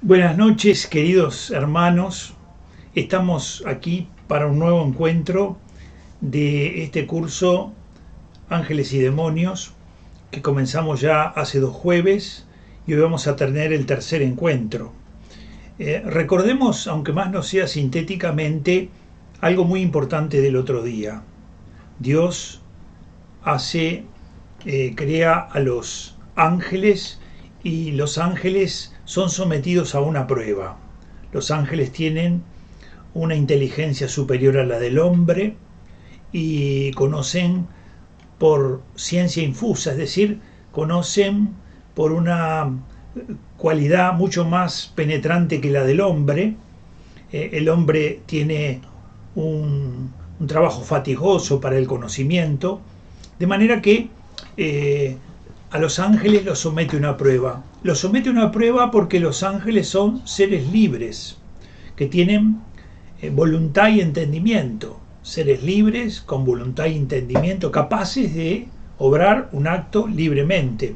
Buenas noches, queridos hermanos. Estamos aquí para un nuevo encuentro de este curso Ángeles y Demonios, que comenzamos ya hace 2 jueves y hoy vamos a tener el tercer encuentro. Recordemos, aunque más no sea sintéticamente, algo muy importante del otro día. Dios crea a los ángeles y los ángeles son sometidos a una prueba. Los ángeles tienen una inteligencia superior a la del hombre y conocen por ciencia infusa, es decir, conocen por una cualidad mucho más penetrante que la del hombre. El hombre tiene un trabajo fatigoso para el conocimiento, de manera que a los ángeles los somete a una prueba. Los somete a una prueba porque los ángeles son seres libres, que tienen voluntad y entendimiento. Seres libres, con voluntad y entendimiento, capaces de obrar un acto libremente.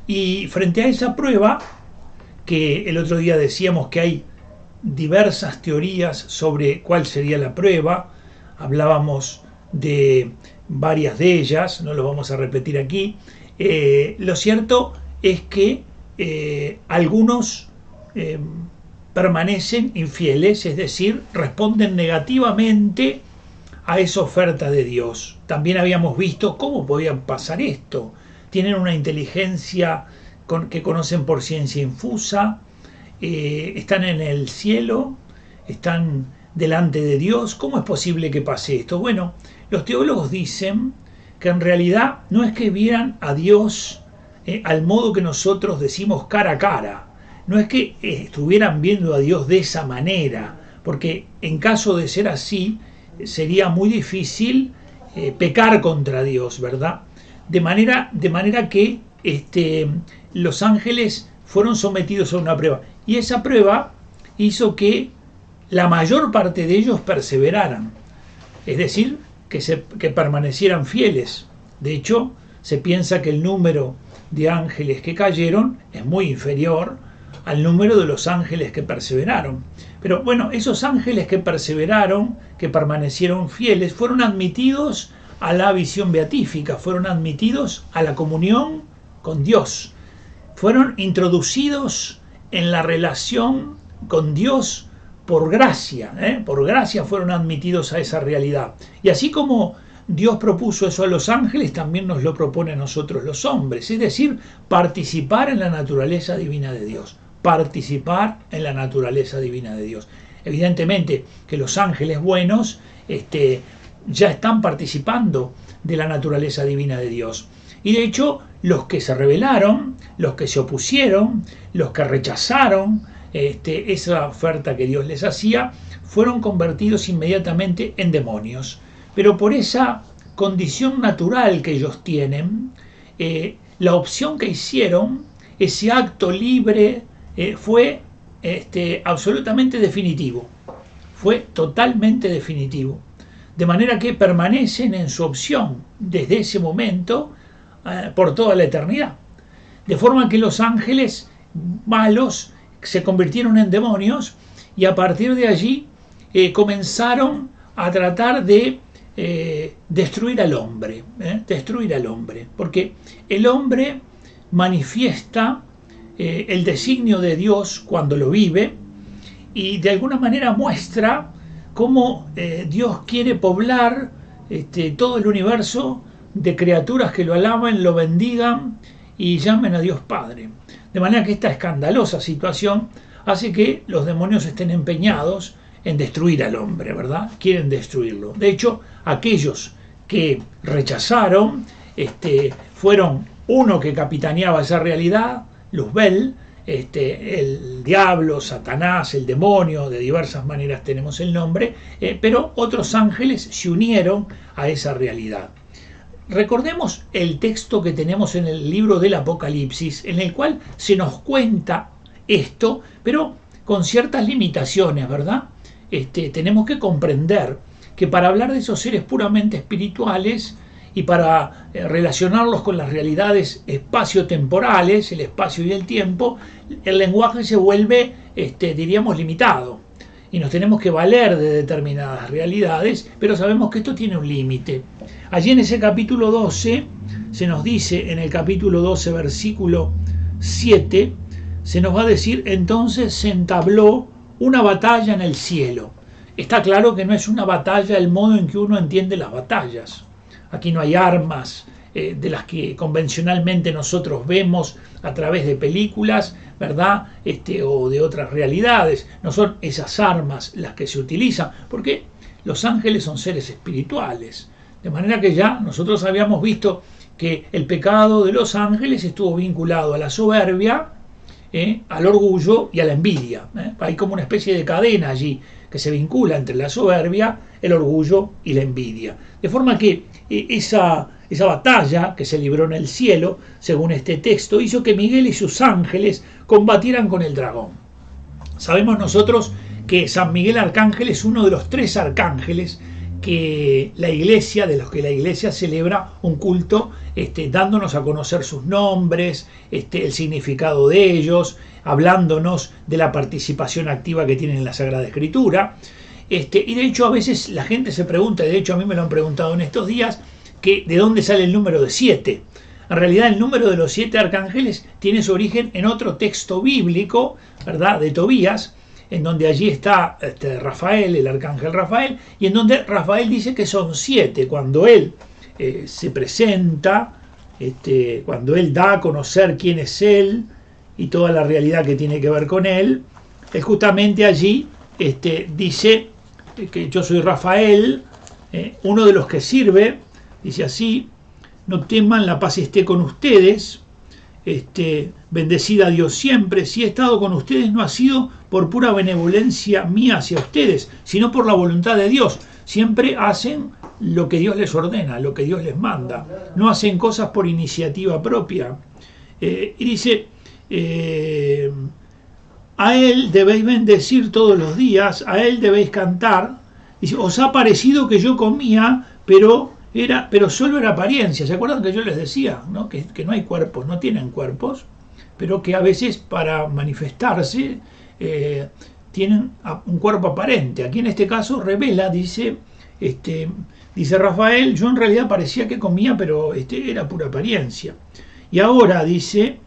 Y frente a esa prueba, que el otro día decíamos que hay diversas teorías sobre cuál sería la prueba, hablábamos de varias de ellas, no lo vamos a repetir aquí. Lo cierto es que algunos permanecen infieles, es decir, responden negativamente a esa oferta de Dios. También habíamos visto cómo podía pasar esto. Tienen una inteligencia que conocen por ciencia infusa, están en el cielo, están delante de Dios. ¿Cómo es posible que pase esto? Bueno, los teólogos dicen que en realidad no es que vieran a Dios al modo que nosotros decimos cara a cara, no es que estuvieran viendo a Dios de esa manera, porque en caso de ser así sería muy difícil pecar contra Dios, ¿verdad? De manera que los ángeles fueron sometidos a una prueba, y esa prueba hizo que la mayor parte de ellos perseveraran, es decir, que permanecieran fieles. De hecho, se piensa que el número de ángeles que cayeron es muy inferior al número de los ángeles que perseveraron. Pero bueno, esos ángeles que perseveraron, que permanecieron fieles, fueron admitidos a la visión beatífica, fueron admitidos a la comunión con Dios, fueron introducidos en la relación con Dios por gracia, por gracia fueron admitidos a esa realidad. Y así como Dios propuso eso a los ángeles, también nos lo propone a nosotros los hombres, es decir, participar en la naturaleza divina de Dios, participar en la naturaleza divina de Dios. Evidentemente que los ángeles buenos ya están participando de la naturaleza divina de Dios. Y de hecho, los que se rebelaron, los que se opusieron, los que rechazaron esa oferta que Dios les hacía, fueron convertidos inmediatamente en demonios. Pero por esa condición natural que ellos tienen, la opción que hicieron, ese acto libre, fue absolutamente definitivo, fue totalmente definitivo. De manera que permanecen en su opción desde ese momento por toda la eternidad. De forma que los ángeles malos se convirtieron en demonios y a partir de allí comenzaron a tratar de destruir al hombre, porque el hombre manifiesta el designio de Dios cuando lo vive y de alguna manera muestra cómo Dios quiere poblar todo el universo de criaturas que lo alaben, lo bendigan y llamen a Dios Padre. De manera que esta escandalosa situación hace que los demonios estén empeñados en destruir al hombre, ¿verdad? Quieren destruirlo. De hecho, aquellos que rechazaron fueron uno que capitaneaba esa realidad, Luzbel, el diablo, Satanás, el demonio, de diversas maneras tenemos el nombre, pero otros ángeles se unieron a esa realidad. Recordemos el texto que tenemos en el libro del Apocalipsis, en el cual se nos cuenta esto, pero con ciertas limitaciones, ¿verdad? Tenemos que comprender que para hablar de esos seres puramente espirituales y para relacionarlos con las realidades espaciotemporales, el espacio y el tiempo, el lenguaje se vuelve, diríamos, limitado. Y nos tenemos que valer de determinadas realidades, pero sabemos que esto tiene un límite. Allí en ese capítulo 12, se nos dice, en el capítulo 12, versículo 7, se nos va a decir, entonces se entabló una batalla en el cielo. Está claro que no es una batalla el modo en que uno entiende las batallas. Aquí no hay armas de las que convencionalmente nosotros vemos a través de películas, ¿verdad? O de otras realidades. No son esas armas las que se utilizan, porque los ángeles son seres espirituales. De manera que ya nosotros habíamos visto que el pecado de los ángeles estuvo vinculado a la soberbia, al orgullo y a la envidia. Hay como una especie de cadena allí que se vincula entre la soberbia, el orgullo y la envidia. De forma que esa batalla que se libró en el cielo, según este texto, hizo que Miguel y sus ángeles combatieran con el dragón. Sabemos nosotros que San Miguel Arcángel es uno de los 3 arcángeles que la Iglesia, de los que la Iglesia celebra un culto, dándonos a conocer sus nombres, el significado de ellos, hablándonos de la participación activa que tienen en la Sagrada Escritura. Y de hecho a veces la gente se pregunta, de hecho a mí me lo han preguntado en estos días, que de dónde sale el número de 7. En realidad el número de los 7 arcángeles tiene su origen en otro texto bíblico, ¿verdad?, de Tobías, en donde allí está Rafael, el arcángel Rafael, y en donde Rafael dice que son 7. Cuando él se presenta, cuando él da a conocer quién es él y toda la realidad que tiene que ver con él, él justamente allí dice que yo soy Rafael, uno de los que sirve, dice así, no teman, la paz esté con ustedes, bendecida Dios siempre, si he estado con ustedes no ha sido por pura benevolencia mía hacia ustedes, sino por la voluntad de Dios. Siempre hacen lo que Dios les ordena, lo que Dios les manda, no hacen cosas por iniciativa propia. Y dice, a Él debéis bendecir todos los días, a Él debéis cantar. Dice, os ha parecido que yo comía, pero solo era apariencia. ¿Se acuerdan que yo les decía, ¿no? Que no hay cuerpos, no tienen cuerpos, pero que a veces para manifestarse tienen un cuerpo aparente? Aquí en este caso revela, dice Rafael, yo en realidad parecía que comía, pero era pura apariencia. Y ahora dice,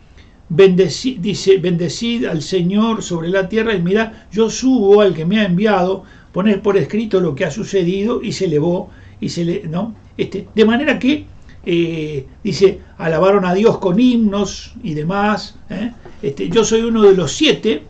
bendecid al Señor sobre la tierra, y mirad, yo subo al que me ha enviado, poner por escrito lo que ha sucedido, y se elevó, ¿no? De manera que dice, alabaron a Dios con himnos y demás. Yo soy uno de los 7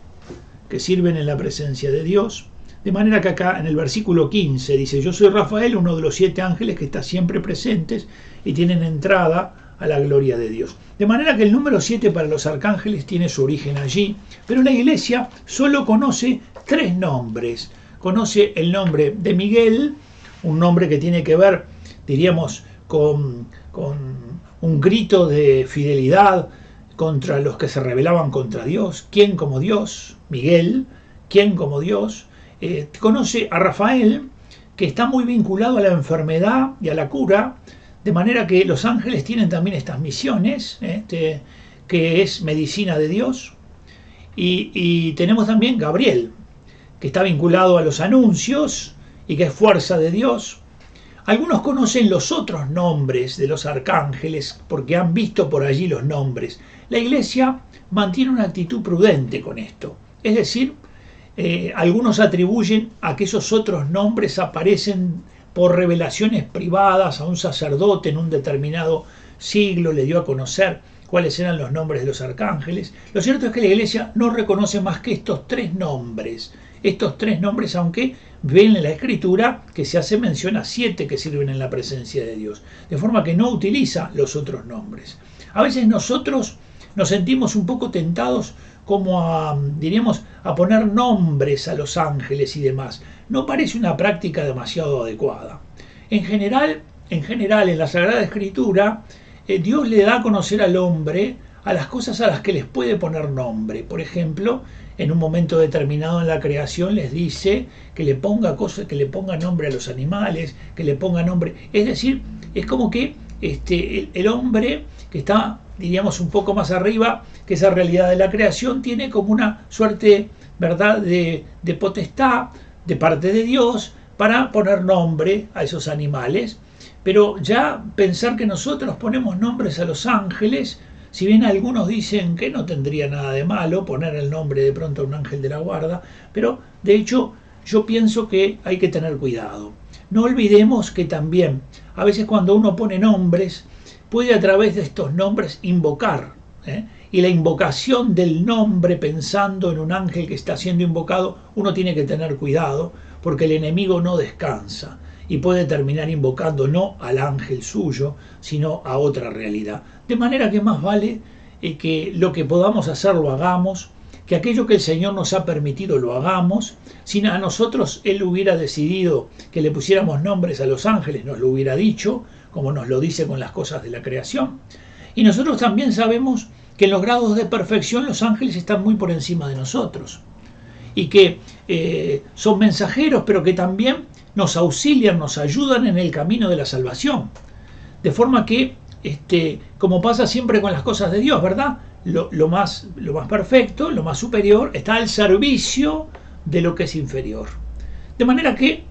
que sirven en la presencia de Dios. De manera que acá en el versículo 15 dice, yo soy Rafael, uno de los 7 ángeles que está siempre presentes y tienen entrada a la gloria de Dios. De manera que el número 7 para los arcángeles tiene su origen allí, pero la Iglesia solo conoce 3 nombres. Conoce el nombre de Miguel, un nombre que tiene que ver, diríamos, con un grito de fidelidad contra los que se rebelaban contra Dios. ¿Quién como Dios? Miguel. ¿Quién como Dios? Conoce a Rafael, que está muy vinculado a la enfermedad y a la cura, de manera que los ángeles tienen también estas misiones, que es medicina de Dios. Y tenemos también Gabriel, que está vinculado a los anuncios y que es fuerza de Dios. Algunos conocen los otros nombres de los arcángeles porque han visto por allí los nombres. La Iglesia mantiene una actitud prudente con esto. Es decir, algunos atribuyen a que esos otros nombres aparecen por revelaciones privadas a un sacerdote en un determinado siglo, le dio a conocer cuáles eran los nombres de los arcángeles. Lo cierto es que la Iglesia no reconoce más que estos 3 nombres. Estos 3 nombres, aunque ven en la Escritura que se hace mención a 7 que sirven en la presencia de Dios. De forma que no utiliza los otros nombres. A veces nosotros nos sentimos un poco tentados como diríamos, a poner nombres a los ángeles y demás. No parece una práctica demasiado adecuada. En general, en la Sagrada Escritura, Dios le da a conocer al hombre a las cosas a las que les puede poner nombre. Por ejemplo, en un momento determinado en la creación les dice que le ponga nombre a los animales, que le ponga nombre. Es decir, es como que el hombre que está, diríamos, un poco más arriba que esa realidad de la creación, tiene como una suerte, ¿verdad?, de potestad de parte de Dios para poner nombre a esos animales. Pero ya pensar que nosotros ponemos nombres a los ángeles, si bien algunos dicen que no tendría nada de malo poner el nombre de pronto a un ángel de la guarda, pero de hecho yo pienso que hay que tener cuidado. No olvidemos que también a veces cuando uno pone nombres, puede a través de estos nombres invocar, y la invocación del nombre pensando en un ángel que está siendo invocado, uno tiene que tener cuidado porque el enemigo no descansa y puede terminar invocando no al ángel suyo, sino a otra realidad. De manera que más vale que lo que podamos hacer lo hagamos, que aquello que el Señor nos ha permitido lo hagamos. Si a nosotros Él hubiera decidido que le pusiéramos nombres a los ángeles, nos lo hubiera dicho, como nos lo dice con las cosas de la creación. Y nosotros también sabemos que en los grados de perfección los ángeles están muy por encima de nosotros y que son mensajeros, pero que también nos auxilian, nos ayudan en el camino de la salvación. De forma que, como pasa siempre con las cosas de Dios, ¿verdad? Lo más perfecto, lo más superior, está al servicio de lo que es inferior. De manera que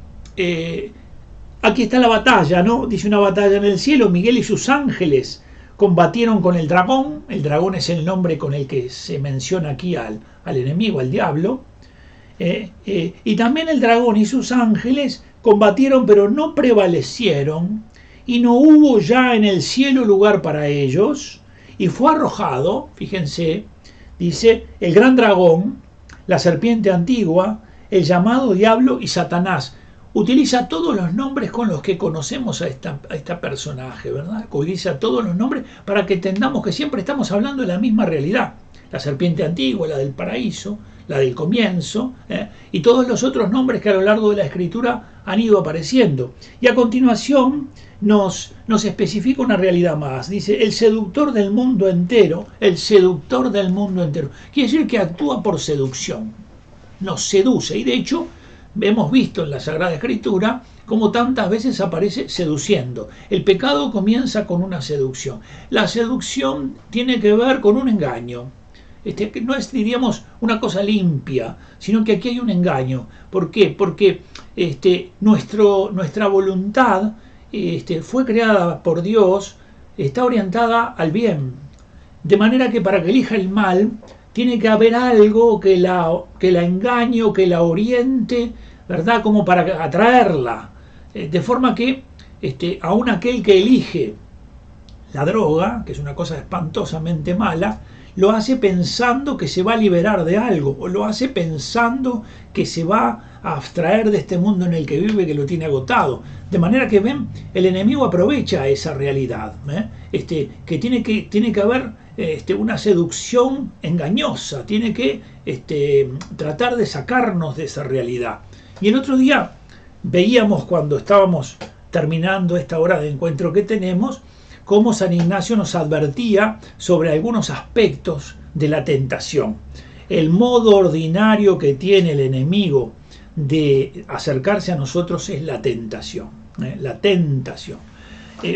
aquí está la batalla, ¿no? Dice una batalla en el cielo, Miguel y sus ángeles combatieron con el dragón. El dragón es el nombre con el que se menciona aquí al enemigo, al diablo. Y también el dragón y sus ángeles combatieron, pero no prevalecieron, y no hubo ya en el cielo lugar para ellos, y fue arrojado, fíjense, dice, el gran dragón, la serpiente antigua, el llamado diablo y Satanás. Utiliza todos los nombres con los que conocemos a esta personaje, ¿verdad? Utiliza todos los nombres para que entendamos que siempre estamos hablando de la misma realidad. La serpiente antigua, la del paraíso, la del comienzo, y todos los otros nombres que a lo largo de la escritura han ido apareciendo. Y a continuación nos especifica una realidad más. Dice, el seductor del mundo entero, el seductor del mundo entero. Quiere decir que actúa por seducción, nos seduce. Y de hecho, hemos visto en la Sagrada Escritura cómo tantas veces aparece seduciendo. El pecado comienza con una seducción. La seducción tiene que ver con un engaño. No es, diríamos, una cosa limpia, sino que aquí hay un engaño. ¿Por qué? Porque nuestra voluntad fue creada por Dios, está orientada al bien. De manera que para que elija el mal, tiene que haber algo que la engañe o que la oriente, ¿verdad? Como para atraerla. De forma que aún aquel que elige la droga, que es una cosa espantosamente mala, lo hace pensando que se va a liberar de algo, o lo hace pensando que se va a abstraer de este mundo en el que vive, que lo tiene agotado. De manera que ven, el enemigo aprovecha esa realidad, que tiene que haber una seducción engañosa, tiene que tratar de sacarnos de esa realidad. Y el otro día veíamos, cuando estábamos terminando esta hora de encuentro que tenemos, cómo San Ignacio nos advertía sobre algunos aspectos de la tentación. El modo ordinario que tiene el enemigo de acercarse a nosotros es la tentación. La tentación.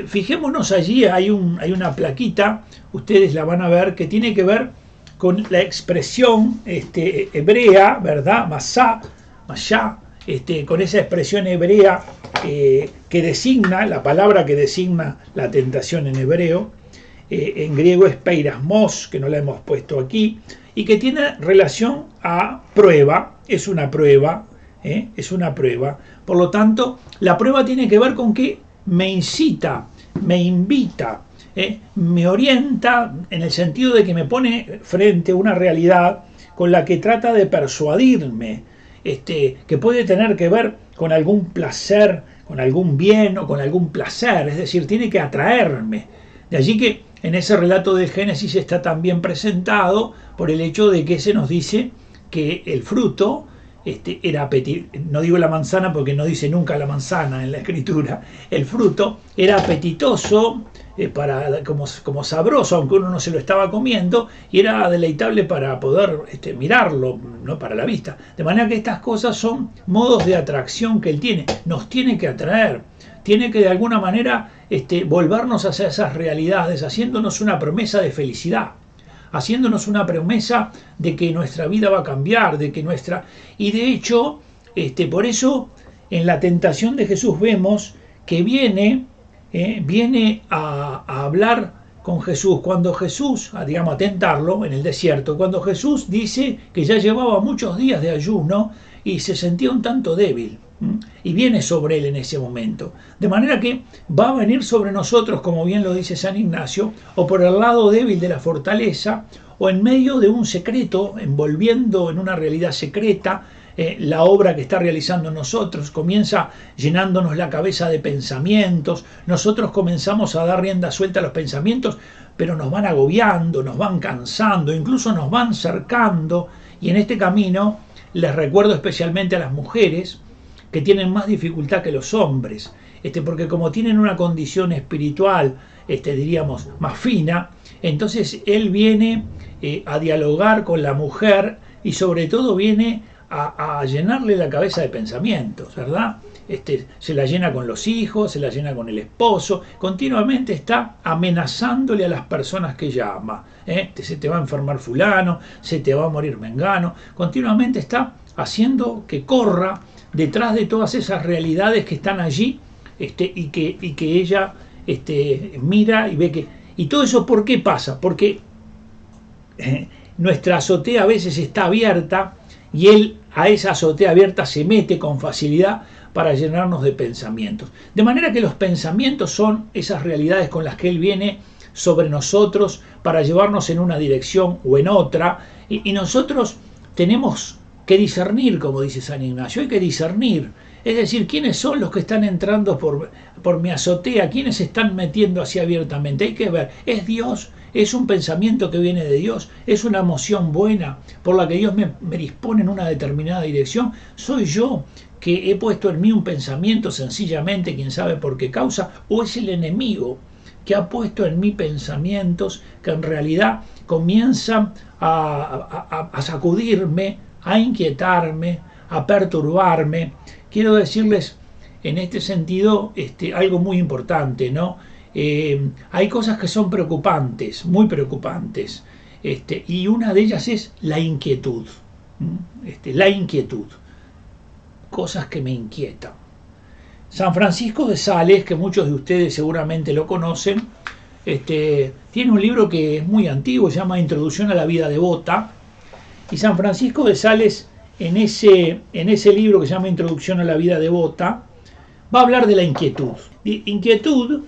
Fijémonos allí, hay una plaquita, ustedes la van a ver, que tiene que ver con la expresión hebrea, ¿verdad? Masá, con esa expresión hebrea que designa, la palabra que designa la tentación en hebreo, en griego es peirasmos, que no la hemos puesto aquí, y que tiene relación a prueba, es una prueba, es una prueba. Por lo tanto, la prueba tiene que ver con que me incita, me invita, me orienta en el sentido de que me pone frente a una realidad con la que trata de persuadirme, que puede tener que ver con algún placer, con algún bien o con algún placer, es decir, tiene que atraerme. De allí que en ese relato del Génesis está también presentado por el hecho de que se nos dice que el fruto era apetitoso. No digo la manzana porque no dice nunca la manzana en la escritura. El fruto era apetitoso, como sabroso, aunque uno no se lo estaba comiendo, y era deleitable para poder mirarlo, no para la vista. De manera que estas cosas son modos de atracción que él tiene, nos tiene que atraer. tiene que de alguna manera volvernos hacia esas realidades, haciéndonos una promesa de felicidad, haciéndonos una promesa de que nuestra vida va a cambiar, de que nuestra... Y de hecho, por eso en la tentación de Jesús vemos que viene a hablar con Jesús, cuando Jesús, digamos, a tentarlo en el desierto, cuando Jesús dice que ya llevaba muchos días de ayuno y se sentía un tanto débil, y viene sobre él en ese momento. De manera que va a venir sobre nosotros, como bien lo dice San Ignacio, o por el lado débil de la fortaleza, o en medio de un secreto, envolviendo en una realidad secreta, la obra que está realizando en nosotros, comienza llenándonos la cabeza de pensamientos, nosotros comenzamos a dar rienda suelta a los pensamientos, pero nos van agobiando, nos van cansando, incluso nos van cercando, y en este camino les recuerdo especialmente a las mujeres que tienen más dificultad que los hombres, porque como tienen una condición espiritual, diríamos, más fina, entonces él viene a dialogar con la mujer y sobre todo viene a llenarle la cabeza de pensamientos, ¿verdad? Se la llena con los hijos, se la llena con el esposo, continuamente está amenazándole a las personas que ella ama. Se te va a enfermar fulano, se te va a morir mengano, continuamente está haciendo que corra detrás de todas esas realidades que están allí, y que ella mira y ve que... ¿Y todo eso por qué pasa? Porque nuestra azotea a veces está abierta y él a esa azotea abierta se mete con facilidad para llenarnos de pensamientos. De manera que los pensamientos son esas realidades con las que él viene sobre nosotros para llevarnos en una dirección o en otra, y nosotros tenemos que discernir, como dice San Ignacio, hay que discernir, es decir, quiénes son los que están entrando por mi azotea, quiénes se están metiendo así abiertamente, hay que ver, ¿es Dios? ¿Es un pensamiento que viene de Dios? ¿Es una emoción buena por la que Dios me dispone en una determinada dirección? ¿Soy yo que he puesto en mí un pensamiento sencillamente, quién sabe por qué causa? ¿O es el enemigo que ha puesto en mí pensamientos que en realidad comienzan a sacudirme, a inquietarme, a perturbarme? Quiero decirles en este sentido algo muy importante, ¿no? Hay cosas que son preocupantes, muy preocupantes, y una de ellas es la inquietud, la inquietud, cosas que me inquietan. San Francisco de Sales, que muchos de ustedes seguramente lo conocen, tiene un libro que es muy antiguo, se llama Introducción a la vida devota, y San Francisco de Sales en ese libro que se llama Introducción a la vida devota va a hablar de la inquietud. Inquietud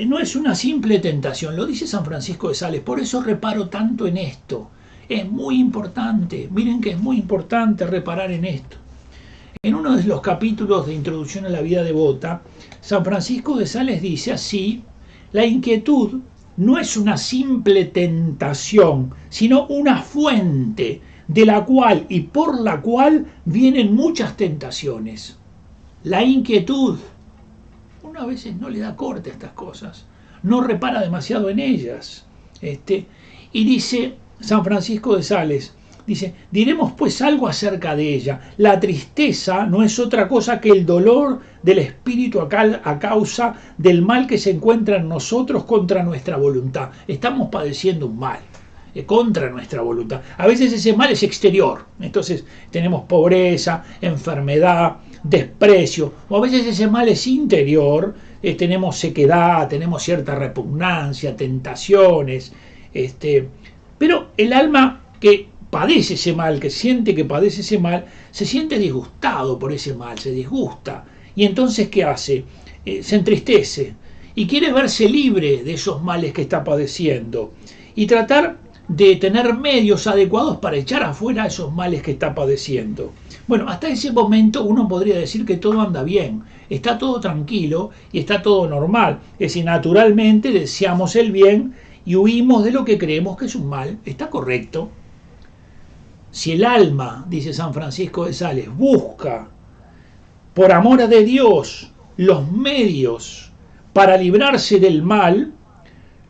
no es una simple tentación, lo dice San Francisco de Sales, por eso reparo tanto en esto. Es muy importante, miren que es muy importante reparar en esto. En uno de los capítulos de Introducción a la vida devota, San Francisco de Sales dice así: la inquietud no es una simple tentación, sino una fuente de la cual y por la cual vienen muchas tentaciones. La inquietud, uno a veces no le da corte a estas cosas, no repara demasiado en ellas. Y dice San Francisco de Sales, dice, diremos pues algo acerca de ella. La tristeza no es otra cosa que el dolor del espíritu a causa del mal que se encuentra en nosotros contra nuestra voluntad. Estamos padeciendo un mal contra nuestra voluntad. A veces ese mal es exterior, entonces tenemos pobreza, enfermedad, desprecio, o a veces ese mal es interior, tenemos sequedad, tenemos cierta repugnancia, tentaciones, pero el alma que padece ese mal, que siente que padece ese mal, se siente disgustado por ese mal, se disgusta, y entonces ¿qué hace? Se entristece y quiere verse libre de esos males que está padeciendo y tratar de tener medios adecuados para echar afuera esos males que está padeciendo. Bueno, hasta ese momento uno podría decir que todo anda bien, está todo tranquilo y está todo normal. Es decir, naturalmente deseamos el bien y huimos de lo que creemos que es un mal. Está correcto. Si el alma, dice San Francisco de Sales, busca por amor de Dios los medios para librarse del mal,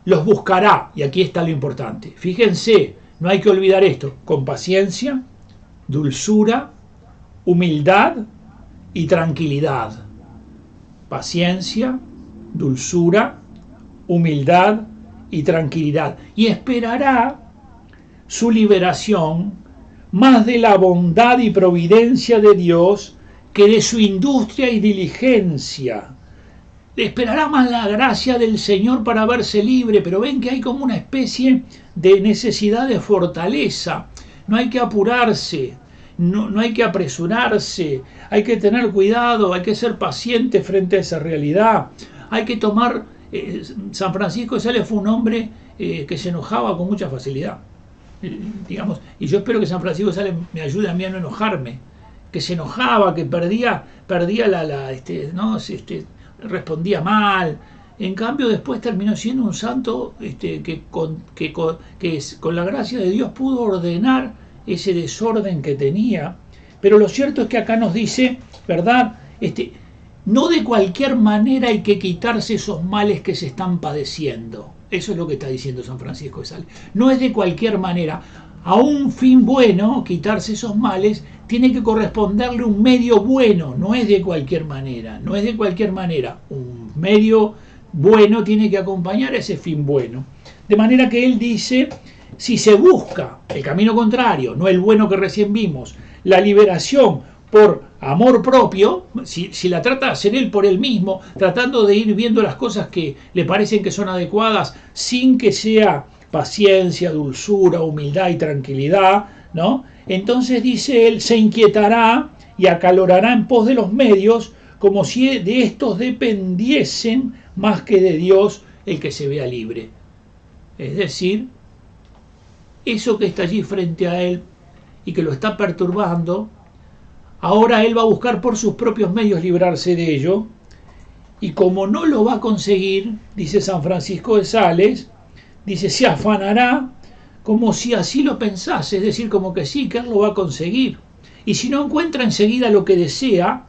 los buscará, y aquí está lo importante. Fíjense, no hay que olvidar esto, con paciencia, dulzura, humildad y tranquilidad. paciencia, dulzura, humildad y tranquilidad, y esperará su liberación más de la bondad y providencia de Dios que de su industria y diligencia. Esperará más la gracia del Señor para verse libre, pero ven que hay como una especie de necesidad de fortaleza. No hay que apurarse, no hay que apresurarse, hay que tener cuidado, hay que ser paciente frente a esa realidad. Hay que tomar... San Francisco de Sales fue un hombre que se enojaba con mucha facilidad. Digamos, y yo espero que San Francisco de Sales me ayude a mí a no enojarme, que se enojaba, que perdía respondía mal. En cambio después terminó siendo un santo que con la gracia de Dios pudo ordenar ese desorden que tenía. Pero lo cierto es que acá nos dice, ¿verdad? No de cualquier manera hay que quitarse esos males que se están padeciendo. Eso es lo que está diciendo San Francisco de Sales. No es de cualquier manera. A un fin bueno, quitarse esos males, tiene que corresponderle un medio bueno. No es de cualquier manera. No es de cualquier manera. Un medio bueno tiene que acompañar a ese fin bueno. De manera que él dice, si se busca el camino contrario, no el bueno que recién vimos, la liberación por amor propio, si la trata de hacer él por él mismo, tratando de ir viendo las cosas que le parecen que son adecuadas, sin que sea paciencia, dulzura, humildad y tranquilidad, ¿no? Entonces dice él, se inquietará y acalorará en pos de los medios, como si de estos dependiesen más que de Dios el que se vea libre. Es decir, eso que está allí frente a él y que lo está perturbando, ahora él va a buscar por sus propios medios librarse de ello, y como no lo va a conseguir, dice San Francisco de Sales, dice, se afanará como si así lo pensase, es decir, como que sí, que él lo va a conseguir. Y si no encuentra enseguida lo que desea,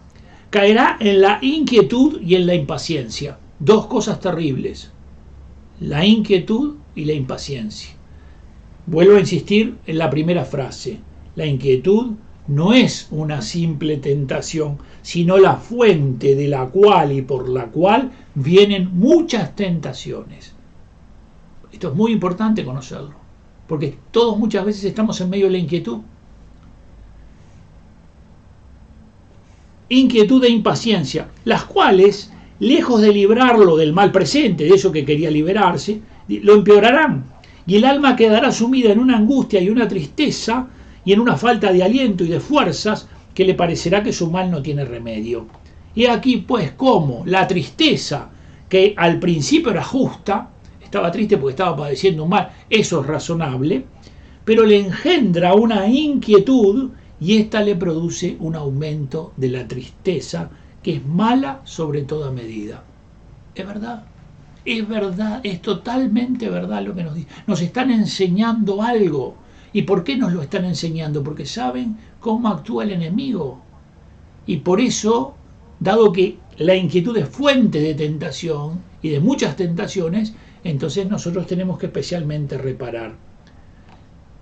caerá en la inquietud y en la impaciencia. Dos cosas terribles, la inquietud y la impaciencia. Vuelvo a insistir en la primera frase, la inquietud no es una simple tentación, sino la fuente de la cual y por la cual vienen muchas tentaciones. Esto es muy importante conocerlo, porque todos muchas veces estamos en medio de la inquietud. Inquietud e impaciencia, las cuales, lejos de librarlo del mal presente, de eso que quería liberarse, lo empeorarán, y el alma quedará sumida en una angustia y una tristeza, y en una falta de aliento y de fuerzas, que le parecerá que su mal no tiene remedio. Y aquí pues cómo la tristeza, que al principio era justa, estaba triste porque estaba padeciendo un mal, eso es razonable, pero le engendra una inquietud y ésta le produce un aumento de la tristeza, que es mala sobre toda medida. Es verdad, es totalmente verdad lo que nos dice. Nos están enseñando algo. ¿Y por qué nos lo están enseñando? Porque saben cómo actúa el enemigo. Y por eso, dado que la inquietud es fuente de tentación y de muchas tentaciones, entonces nosotros tenemos que especialmente reparar.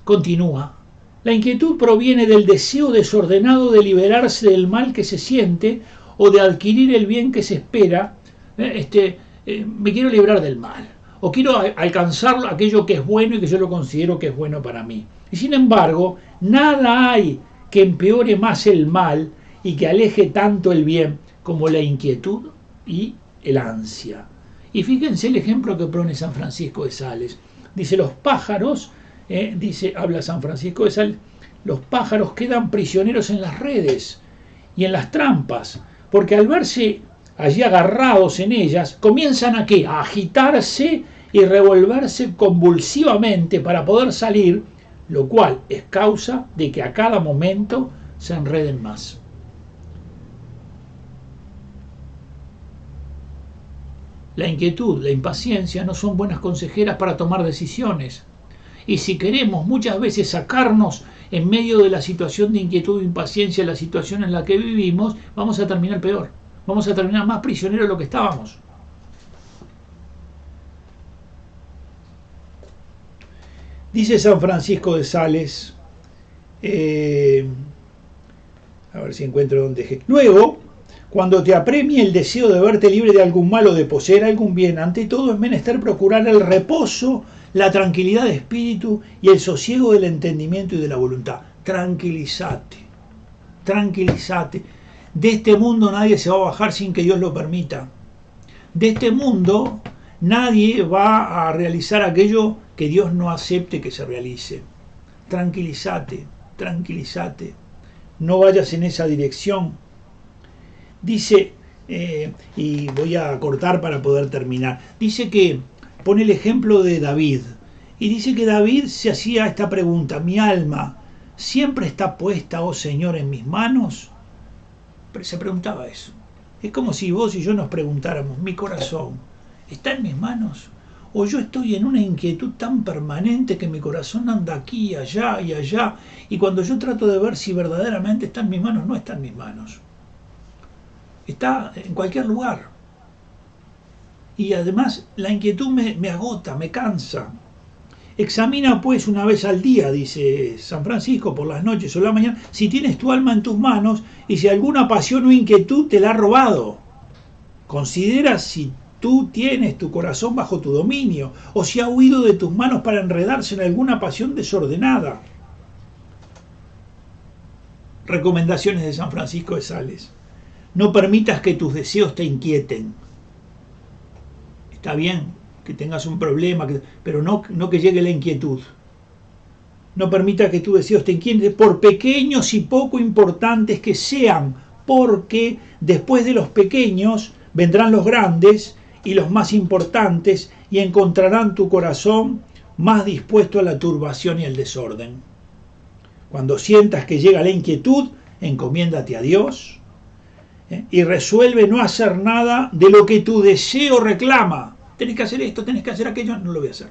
Continúa. La inquietud proviene del deseo desordenado de liberarse del mal que se siente o de adquirir el bien que se espera. Me quiero librar del mal, o quiero alcanzar aquello que es bueno y que yo lo considero que es bueno para mí. Y sin embargo, nada hay que empeore más el mal y que aleje tanto el bien como la inquietud y el ansia. Y fíjense el ejemplo que pone San Francisco de Sales. Dice, los pájaros, habla San Francisco de Sales, los pájaros quedan prisioneros en las redes y en las trampas, porque al verse allí agarrados en ellas, comienzan ¿a qué? A agitarse y revolverse convulsivamente para poder salir, lo cual es causa de que a cada momento se enreden más. La inquietud, la impaciencia no son buenas consejeras para tomar decisiones. Y si queremos muchas veces sacarnos en medio de la situación de inquietud e impaciencia, la situación en la que vivimos, vamos a terminar peor. Vamos a terminar más prisioneros de lo que estábamos. Dice San Francisco de Sales, a ver si encuentro donde dejé. Luego, Cuando te apremie el deseo de verte libre de algún mal o de poseer algún bien, ante todo es menester procurar el reposo, la tranquilidad de espíritu y el sosiego del entendimiento y de la voluntad. Tranquilízate, tranquilízate. De este mundo nadie se va a bajar sin que Dios lo permita. De este mundo nadie va a realizar aquello que Dios no acepte que se realice. Tranquilízate, tranquilízate. No vayas en esa dirección. Dice, y voy a cortar para poder terminar, dice que pone el ejemplo de David, y dice que David se hacía esta pregunta: ¿mi alma siempre está puesta, oh Señor, en mis manos? Pero se preguntaba eso. Es como si vos y yo nos preguntáramos: ¿mi corazón está en mis manos? ¿O yo estoy en una inquietud tan permanente que mi corazón anda aquí, allá y allá, y cuando yo trato de ver si verdaderamente está en mis manos, no está en mis manos? Está en cualquier lugar. Y además la inquietud me agota, me cansa. Examina pues una vez al día, dice San Francisco, por las noches o la mañana, si tienes tu alma en tus manos y si alguna pasión o inquietud te la ha robado. Considera si tú tienes tu corazón bajo tu dominio o si ha huido de tus manos para enredarse en alguna pasión desordenada. Recomendaciones de San Francisco de Sales. No permitas que tus deseos te inquieten. Está bien que tengas un problema, pero no que llegue la inquietud. No permitas que tus deseos te inquieten, por pequeños y poco importantes que sean, porque después de los pequeños vendrán los grandes y los más importantes y encontrarán tu corazón más dispuesto a la turbación y el desorden. Cuando sientas que llega la inquietud, encomiéndate a Dios, y resuelve no hacer nada de lo que tu deseo reclama. Tenés que hacer esto, tenés que hacer aquello, no lo voy a hacer.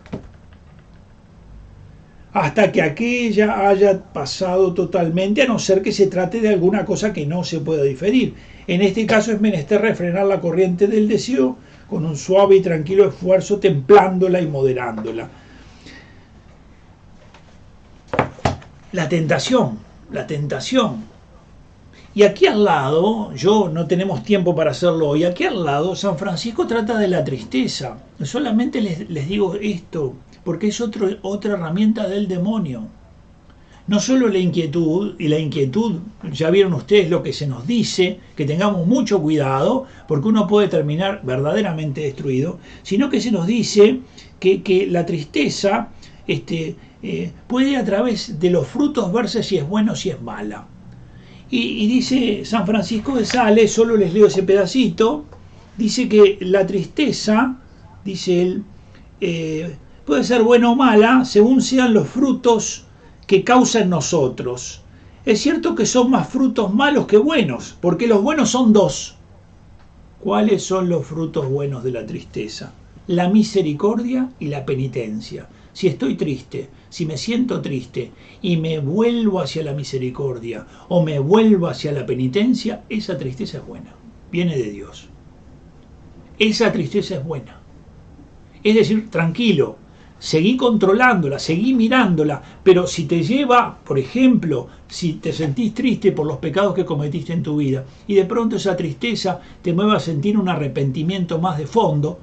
Hasta que aquella haya pasado totalmente, a no ser que se trate de alguna cosa que no se pueda diferir. En este caso es menester refrenar la corriente del deseo con un suave y tranquilo esfuerzo, templándola y moderándola. La tentación. Y aquí al lado, no tenemos tiempo para hacerlo hoy, aquí al lado San Francisco trata de la tristeza. Solamente les digo esto, porque es otra herramienta del demonio. No solo la inquietud, y la inquietud, ya vieron ustedes lo que se nos dice, que tengamos mucho cuidado, porque uno puede terminar verdaderamente destruido, sino que se nos dice que la tristeza puede a través de los frutos verse si es buena o si es mala. Y dice San Francisco de Sales, solo les leo ese pedacito, dice que la tristeza, dice él, puede ser buena o mala según sean los frutos que causa en nosotros. Es cierto que son más frutos malos que buenos, porque los buenos son dos. ¿Cuáles son los frutos buenos de la tristeza? La misericordia y la penitencia. Si estoy triste, si me siento triste y me vuelvo hacia la misericordia o me vuelvo hacia la penitencia, esa tristeza es buena, viene de Dios. Esa tristeza es buena. Es decir, tranquilo, seguí controlándola, seguí mirándola, pero si te lleva, por ejemplo, si te sentís triste por los pecados que cometiste en tu vida y de pronto esa tristeza te mueve a sentir un arrepentimiento más de fondo,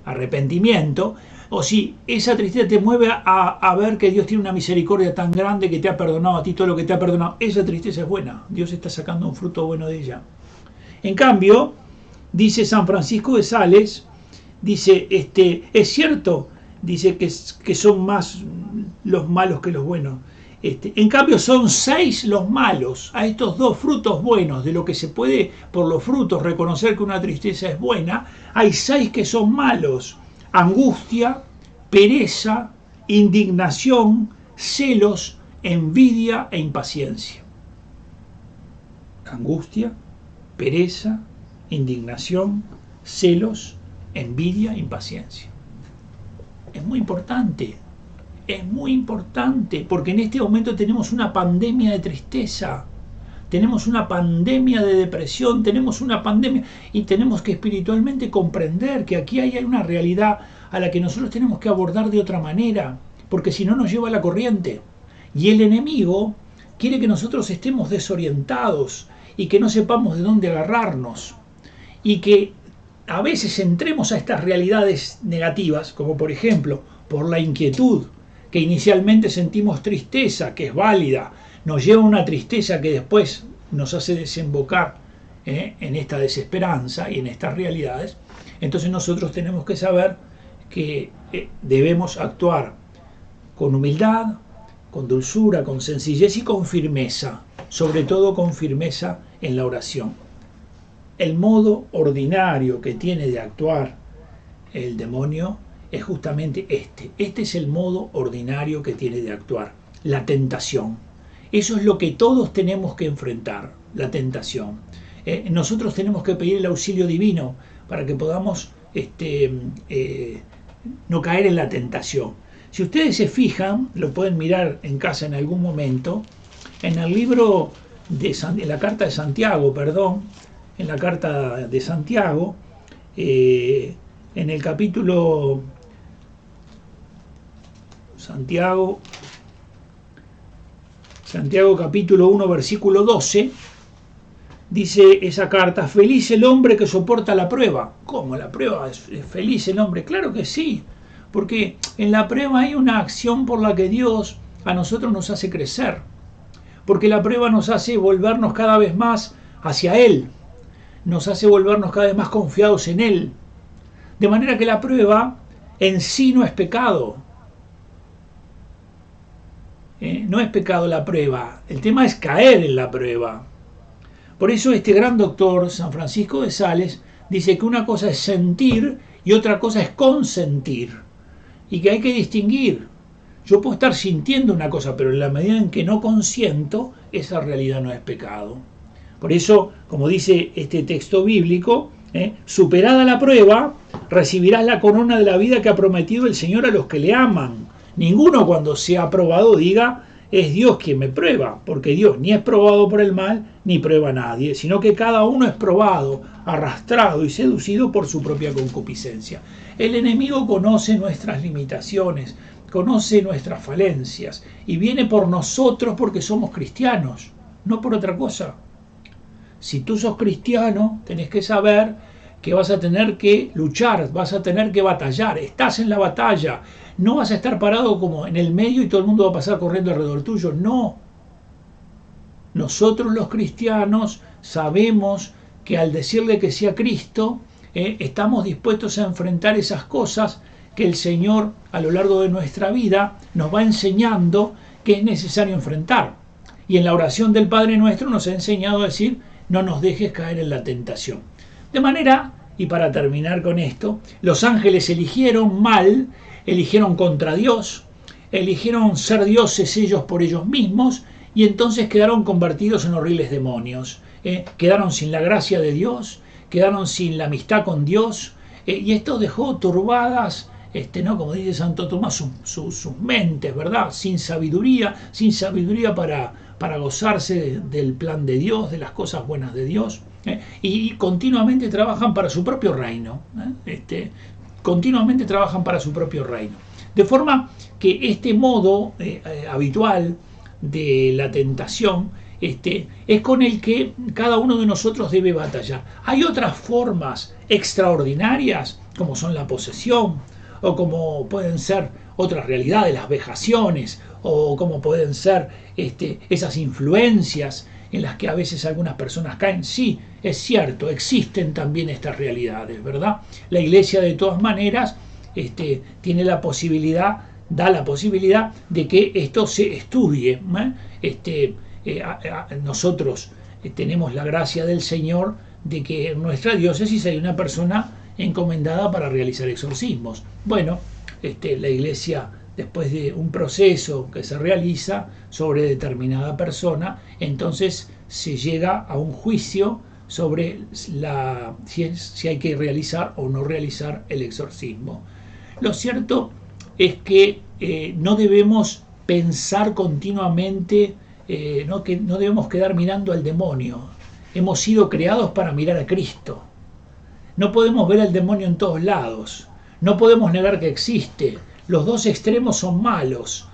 arrepentimiento, o si esa tristeza te mueve a ver que Dios tiene una misericordia tan grande que te ha perdonado a ti todo lo que te ha perdonado, esa tristeza es buena, Dios está sacando un fruto bueno de ella. En cambio, dice San Francisco de Sales, dice, es cierto, dice que son más los malos que los buenos. En cambio son 6 los malos a estos dos frutos buenos, de lo que se puede por los frutos reconocer que una tristeza es buena, hay 6 que son malos: angustia, pereza, indignación, celos, envidia e impaciencia. Angustia, pereza, indignación, celos, envidia e impaciencia. Es muy importante. Es muy importante, porque en este momento tenemos una pandemia de tristeza, tenemos una pandemia de depresión, tenemos una pandemia, y tenemos que espiritualmente comprender que aquí hay una realidad a la que nosotros tenemos que abordar de otra manera, porque si no nos lleva a la corriente. Y el enemigo quiere que nosotros estemos desorientados y que no sepamos de dónde agarrarnos y que a veces entremos a estas realidades negativas, como por ejemplo por la inquietud, que inicialmente sentimos tristeza, que es válida, nos lleva a una tristeza que después nos hace desembocar en esta desesperanza y en estas realidades. Entonces nosotros tenemos que saber que debemos actuar con humildad, con dulzura, con sencillez y con firmeza, sobre todo con firmeza en la oración. El modo ordinario que tiene de actuar el demonio es justamente este. Este es el modo ordinario que tiene de actuar, la tentación. Eso es lo que todos tenemos que enfrentar, la tentación. Nosotros tenemos que pedir el auxilio divino para que podamos no caer en la tentación. Si ustedes se fijan, lo pueden mirar en casa en algún momento, en el libro en la carta de Santiago, en la carta de Santiago, en el capítulo Santiago capítulo 1, versículo 12, dice esa carta: feliz el hombre que soporta la prueba. ¿Cómo la prueba? ¿Es feliz el hombre? Claro que sí, porque en la prueba hay una acción por la que Dios a nosotros nos hace crecer, porque la prueba nos hace volvernos cada vez más hacia Él, nos hace volvernos cada vez más confiados en Él, de manera que la prueba en sí no es pecado. No es pecado la prueba, el tema es caer en la prueba. Por eso este gran doctor, San Francisco de Sales, dice que una cosa es sentir y otra cosa es consentir, y que hay que distinguir. Yo puedo estar sintiendo una cosa, pero en la medida en que no consiento, esa realidad no es pecado. Por eso, como dice este texto bíblico, superada la prueba, recibirás la corona de la vida que ha prometido el Señor a los que le aman. Ninguno cuando sea aprobado diga: es Dios quien me prueba, porque Dios ni es probado por el mal, ni prueba a nadie, sino que cada uno es probado, arrastrado y seducido por su propia concupiscencia. El enemigo conoce nuestras limitaciones, conoce nuestras falencias, y viene por nosotros porque somos cristianos, no por otra cosa. Si tú sos cristiano, tenés que saber que vas a tener que luchar, vas a tener que batallar, estás en la batalla. No vas a estar parado como en el medio y todo el mundo va a pasar corriendo alrededor tuyo. No. Nosotros los cristianos sabemos que al decirle que sea Cristo, estamos dispuestos a enfrentar esas cosas que el Señor a lo largo de nuestra vida nos va enseñando que es necesario enfrentar. Y en la oración del Padre Nuestro nos ha enseñado a decir: no nos dejes caer en la tentación. De manera, y para terminar con esto, los ángeles eligieron mal, eligieron contra Dios, eligieron ser dioses ellos por ellos mismos, y entonces quedaron convertidos en horribles demonios. Quedaron sin la gracia de Dios, quedaron sin la amistad con Dios, y esto dejó turbadas, ¿no? Como dice Santo Tomás, sus mentes, ¿verdad? Sin sabiduría para gozarse del plan de Dios, de las cosas buenas de Dios, y continuamente trabajan para su propio reino, continuamente trabajan para su propio reino. De forma que este modo habitual de la tentación es con el que cada uno de nosotros debe batallar. Hay otras formas extraordinarias, como son la posesión, o como pueden ser otras realidades, las vejaciones, o como pueden ser esas influencias en las que a veces algunas personas caen. Sí, es cierto, existen también estas realidades, ¿verdad? La Iglesia, de todas maneras, tiene la posibilidad, da la posibilidad de que esto se estudie. Nosotros tenemos la gracia del Señor de que en nuestra diócesis hay una persona encomendada para realizar exorcismos. Bueno, la Iglesia, después de un proceso que se realiza sobre determinada persona, entonces se llega a un juicio sobre si hay que realizar o no realizar el exorcismo. Lo cierto es que no debemos pensar continuamente, que no debemos quedar mirando al demonio. Hemos sido creados para mirar a Cristo. No podemos ver al demonio en todos lados. No podemos negar que existe. Los dos extremos son malos.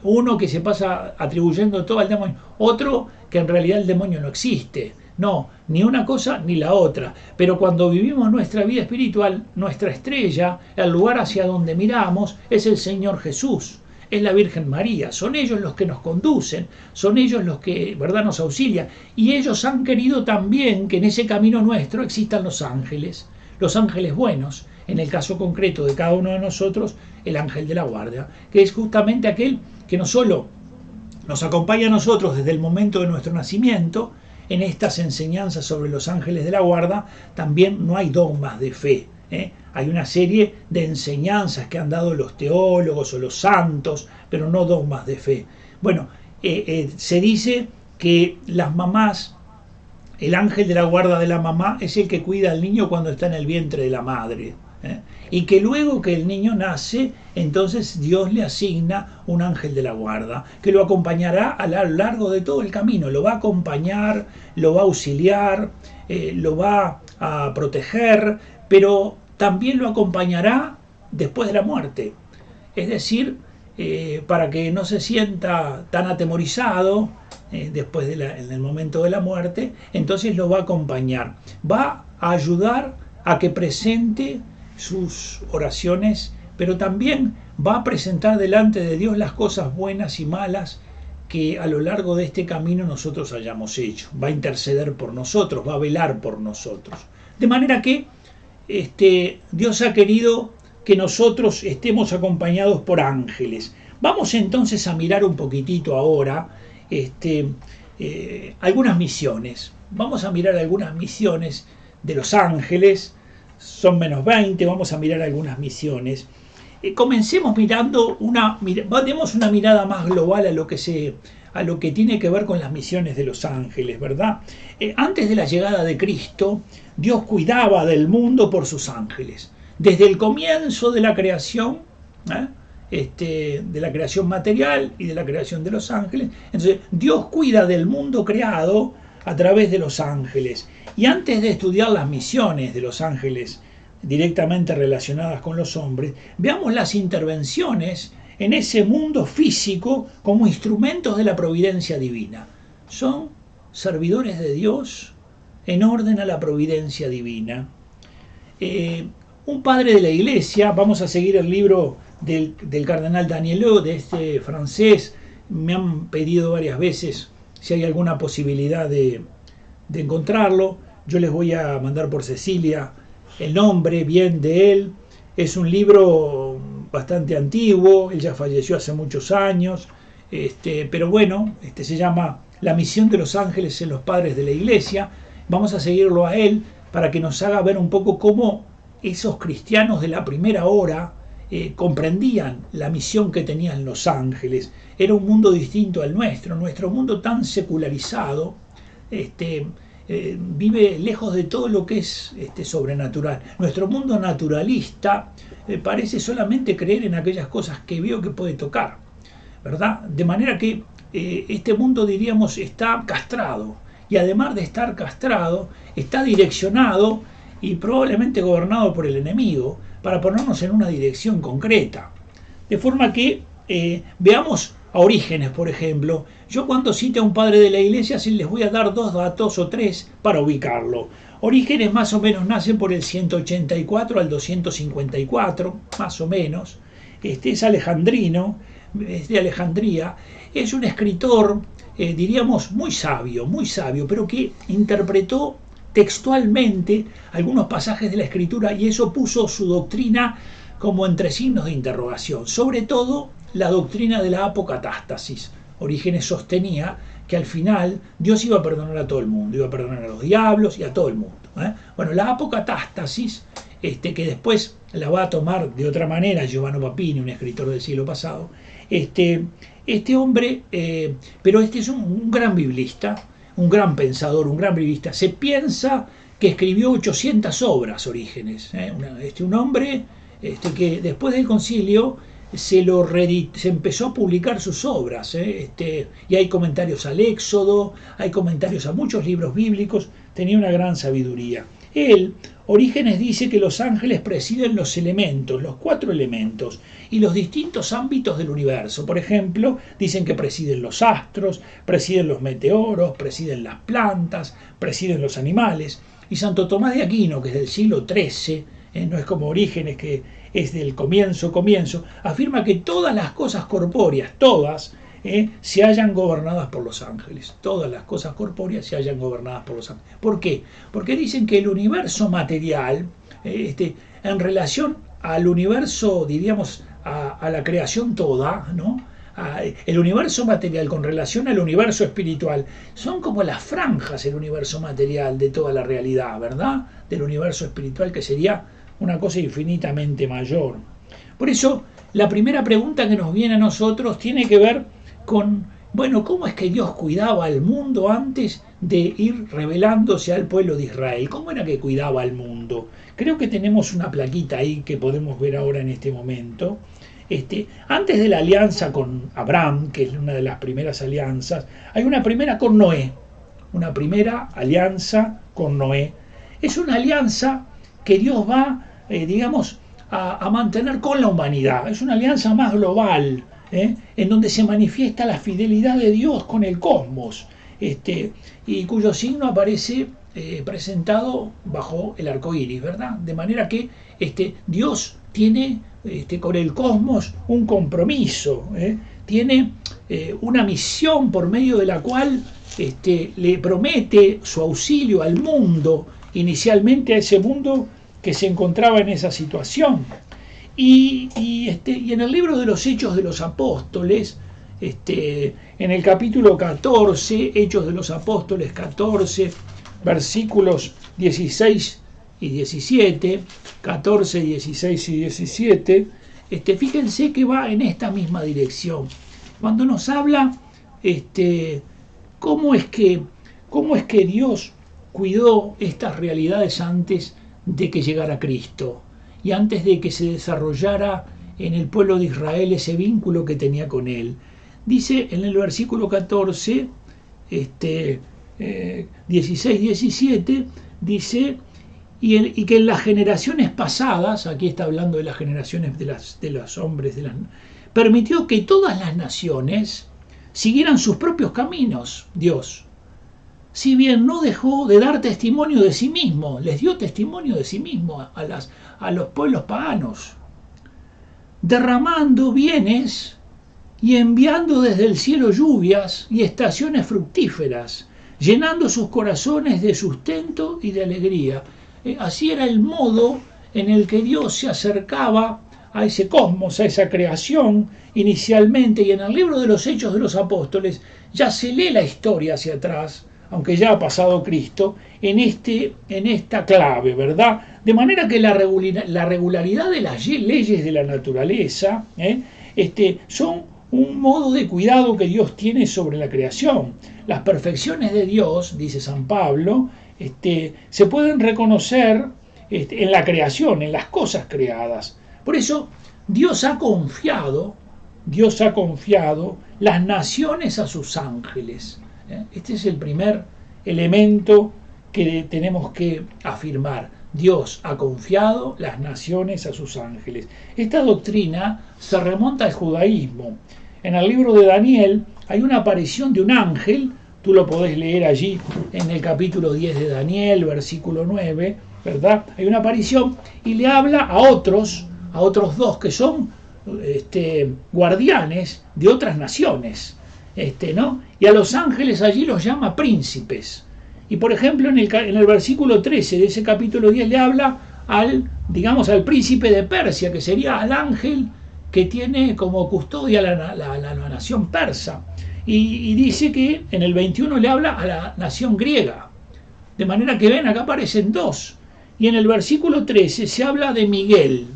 Uno que se pasa atribuyendo todo al demonio, otro que en realidad el demonio no existe. No, ni una cosa ni la otra. Pero cuando vivimos nuestra vida espiritual, nuestra estrella, el lugar hacia donde miramos, es el Señor Jesús, es la Virgen María. Son ellos los que nos conducen, son ellos los que, ¿verdad?, nos auxilian. Y ellos han querido también que en ese camino nuestro existan los ángeles buenos. En el caso concreto de cada uno de nosotros, el ángel de la guardia, que es justamente aquel que no solo nos acompaña a nosotros desde el momento de nuestro nacimiento, en estas enseñanzas sobre los ángeles de la guarda, también no hay dogmas de fe. Hay una serie de enseñanzas que han dado los teólogos o los santos, pero no dogmas de fe. Bueno, se dice que las mamás, el ángel de la guarda de la mamá es el que cuida al niño cuando está en el vientre de la madre. Y que luego que el niño nace, entonces Dios le asigna un ángel de la guarda, que lo acompañará a lo largo de todo el camino, lo va a acompañar, lo va a auxiliar, lo va a proteger, pero también lo acompañará después de la muerte. Es decir, para que no se sienta tan atemorizado después en el momento de la muerte, entonces lo va a acompañar, va a ayudar a que presente sus oraciones, pero también va a presentar delante de Dios las cosas buenas y malas que a lo largo de este camino nosotros hayamos hecho. Va a interceder por nosotros, va a velar por nosotros. De manera que Dios ha querido que nosotros estemos acompañados por ángeles. Vamos entonces a mirar un poquitito ahora algunas misiones. Vamos a mirar algunas misiones de los ángeles. Son menos 20, vamos a mirar algunas misiones. Comencemos mirando demos una mirada más global a lo que tiene que ver con las misiones de los ángeles, ¿verdad? Antes de la llegada de Cristo, Dios cuidaba del mundo por sus ángeles. Desde el comienzo de la creación, de la creación material y de la creación de los ángeles, entonces Dios cuida del mundo creado a través de los ángeles. Y antes de estudiar las misiones de los ángeles directamente relacionadas con los hombres, veamos las intervenciones en ese mundo físico como instrumentos de la providencia divina. Son servidores de Dios en orden a la providencia divina. Un padre de la Iglesia, vamos a seguir el libro del cardenal Danielot, de este francés, me han pedido varias veces si hay alguna posibilidad de encontrarlo. Yo les voy a mandar por Cecilia el nombre bien de él. Es un libro bastante antiguo, él ya falleció hace muchos años, pero bueno, se llama La misión de los ángeles en los padres de la Iglesia. Vamos a seguirlo a él para que nos haga ver un poco cómo esos cristianos de la primera hora comprendían la misión que tenían los ángeles. Era un mundo distinto al nuestro mundo tan secularizado, vive lejos de todo lo que es sobrenatural. Nuestro mundo naturalista parece solamente creer en aquellas cosas que veo que puede tocar, ¿verdad? De manera que este mundo, diríamos, está castrado, y además de estar castrado, está direccionado y probablemente gobernado por el enemigo para ponernos en una dirección concreta. De forma que veamos a Orígenes, por ejemplo. Yo cuando cite a un padre de la Iglesia, sí les voy a dar 2 datos o 3 para ubicarlo. Orígenes más o menos nace por el 184 al 254, más o menos. Es alejandrino, es de Alejandría. Es un escritor, diríamos, muy sabio, pero que interpretó textualmente algunos pasajes de la Escritura, y eso puso su doctrina como entre signos de interrogación, sobre todo la doctrina de la apocatástasis. Orígenes sostenía que al final Dios iba a perdonar a todo el mundo, iba a perdonar a los diablos y a todo el mundo. Bueno, la apocatástasis, que después la va a tomar de otra manera Giovanni Papini, un escritor del siglo pasado, este hombre, pero es un gran biblista, un gran pensador, un gran biblista. Se piensa que escribió 800 obras, Orígenes. Un hombre que después del concilio se empezó a publicar sus obras, y hay comentarios al Éxodo, hay comentarios a muchos libros bíblicos. Tenía una gran sabiduría. Orígenes dice que los ángeles presiden los elementos, los 4 elementos, y los distintos ámbitos del universo. Por ejemplo, dicen que presiden los astros, presiden los meteoros, presiden las plantas, presiden los animales. Y Santo Tomás de Aquino, que es del siglo XIII, no es como Orígenes, que es del comienzo, afirma que todas las cosas corpóreas, todas, se hallan gobernadas por los ángeles. Todas las cosas corpóreas se hallan gobernadas por los ángeles. ¿Por qué? Porque dicen que el universo material, en relación al universo, diríamos, a la creación toda, ¿no? El universo material con relación al universo espiritual, son como las franjas el universo material de toda la realidad, ¿verdad? Del universo espiritual, que sería una cosa infinitamente mayor. Por eso, la primera pregunta que nos viene a nosotros tiene que ver con, bueno, ¿cómo es que Dios cuidaba al mundo antes de ir revelándose al pueblo de Israel? ¿Cómo era que cuidaba al mundo? Creo que tenemos una plaquita ahí que podemos ver ahora en este momento. Antes de la alianza con Abraham, que es una de las primeras alianzas, hay una primera con Noé. Una primera alianza con Noé. Es una alianza que Dios va, digamos, a mantener con la humanidad. Es una alianza más global, en donde se manifiesta la fidelidad de Dios con el cosmos, y cuyo signo aparece presentado bajo el arco iris, ¿verdad? De manera que Dios tiene con el cosmos un compromiso, tiene una misión por medio de la cual le promete su auxilio al mundo, inicialmente a ese mundo que se encontraba en esa situación. Y en el libro de los Hechos de los Apóstoles, en el capítulo 14, Hechos de los Apóstoles 14, versículos 16 y 17, 14, 16 y 17, fíjense que va en esta misma dirección. Cuando nos habla cómo es que Dios cuidó estas realidades antes de que llegara Cristo y antes de que se desarrollara en el pueblo de Israel ese vínculo que tenía con él. Dice en el versículo 14, 16, 17, dice, y que en las generaciones pasadas, aquí está hablando de las generaciones de los hombres, permitió que todas las naciones siguieran sus propios caminos, Dios. Si bien no dejó de dar testimonio de sí mismo, les dio testimonio de sí mismo a los pueblos paganos, derramando bienes y enviando desde el cielo lluvias y estaciones fructíferas, llenando sus corazones de sustento y de alegría. Así era el modo en el que Dios se acercaba a ese cosmos, a esa creación inicialmente, y en el libro de los Hechos de los Apóstoles ya se lee la historia hacia atrás, aunque ya ha pasado Cristo, en esta clave, ¿verdad? De manera que la regularidad de las leyes de la naturaleza son un modo de cuidado que Dios tiene sobre la creación. Las perfecciones de Dios, dice San Pablo, se pueden reconocer en la creación, en las cosas creadas. Por eso Dios ha confiado las naciones a sus ángeles. Este es el primer elemento que tenemos que afirmar. Dios ha confiado las naciones a sus ángeles. Esta doctrina se remonta al judaísmo. En el libro de Daniel hay una aparición de un ángel, tú lo podés leer allí en el capítulo 10 de Daniel, versículo 9, ¿verdad? Hay una aparición y le habla a otros dos que son guardianes de otras naciones. ¿No? Y a los ángeles allí los llama príncipes. Y por ejemplo en el versículo 13 de ese capítulo 10 le habla al príncipe de Persia, que sería al ángel que tiene como custodia la nación persa. Y dice que en el 21 le habla a la nación griega. De manera que ven, acá aparecen dos. Y en el versículo 13 se habla de Miguel,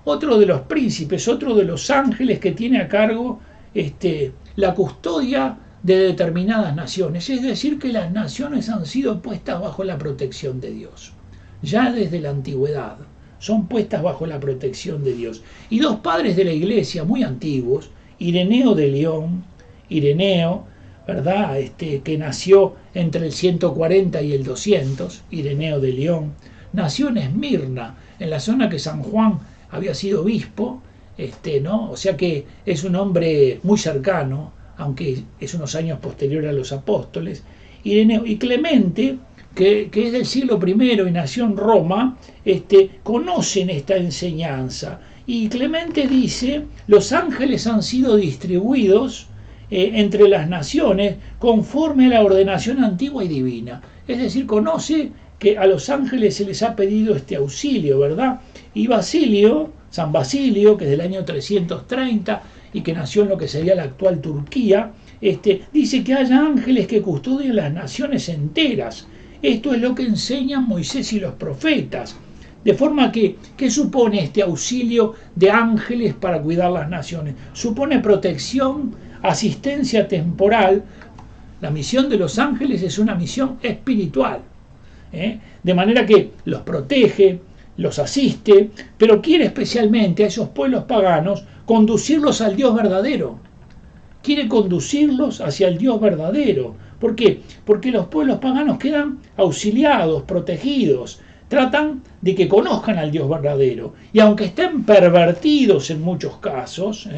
otro de los príncipes, otro de los ángeles que tiene a cargo la custodia de determinadas naciones. Es decir, que las naciones han sido puestas bajo la protección de Dios. Ya desde la antigüedad son puestas bajo la protección de Dios. Y dos padres de la iglesia muy antiguos, Ireneo de León, ¿verdad? Que nació entre el 140 y el 200, Ireneo de León, nació en Esmirna, en la zona que San Juan había sido obispo, ¿no? O sea que es un hombre muy cercano, aunque es unos años posterior a los apóstoles. Ireneo y Clemente, que es del siglo I y nació en Roma, conocen esta enseñanza. Y Clemente dice, los ángeles han sido distribuidos entre las naciones conforme a la ordenación antigua y divina. Es decir, conoce que a los ángeles se les ha pedido este auxilio, ¿verdad? Y Basilio, San Basilio, que es del año 330 y que nació en lo que sería la actual Turquía, dice que haya ángeles que custodian las naciones enteras. Esto es lo que enseñan Moisés y los profetas. De forma que, ¿qué supone este auxilio de ángeles para cuidar las naciones? Supone protección, asistencia temporal. La misión de los ángeles es una misión espiritual, de manera que los protege, los asiste, pero quiere especialmente a esos pueblos paganos conducirlos al Dios verdadero. Quiere conducirlos hacia el Dios verdadero. ¿Por qué? Porque los pueblos paganos quedan auxiliados, protegidos, tratan de que conozcan al Dios verdadero. Y aunque estén pervertidos en muchos casos,